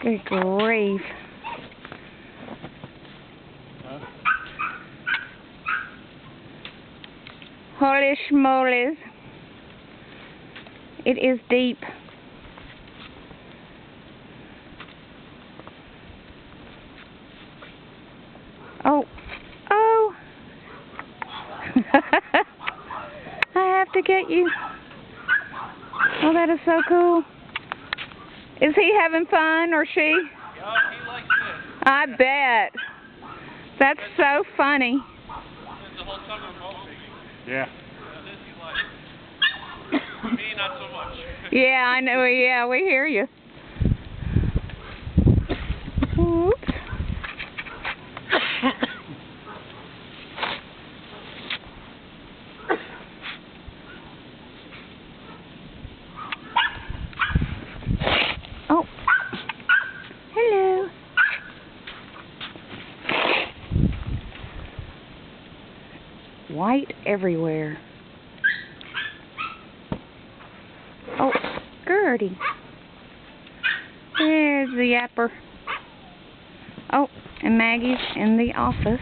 Good grief. Huh? Holy schmoles. It is deep. Oh. Oh. I have to get you. Oh, that is so cool. Is he having fun or she? Yeah, he likes it. I bet. That's so funny. The whole summer moping. Yeah. This he likes. Me, not so much. Yeah, I know. Yeah, we hear you. Oops. Oh. Hello. White everywhere. Oh, Gertie. There's the yapper. Oh, and Maggie's in the office.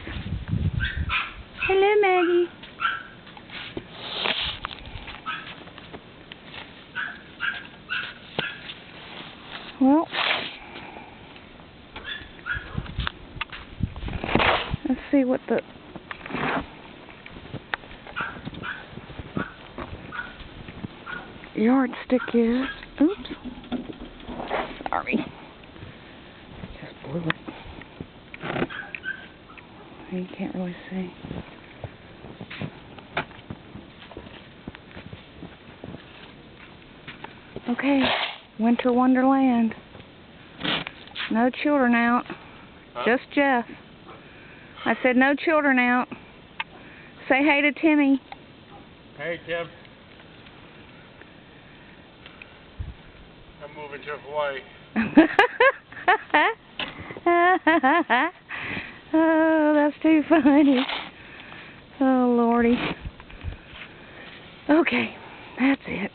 Hello, Maggie. Well, let's see what the yardstick is. Oops. Sorry. Just blew it. You can't really see. Okay, Winter Wonderland. No children out. Huh? Just Jeff. I said no children out. Say hey to Timmy. Hey, Tim. I'm moving to Hawaii. Oh, that's too funny. Oh, Lordy. Okay, that's it.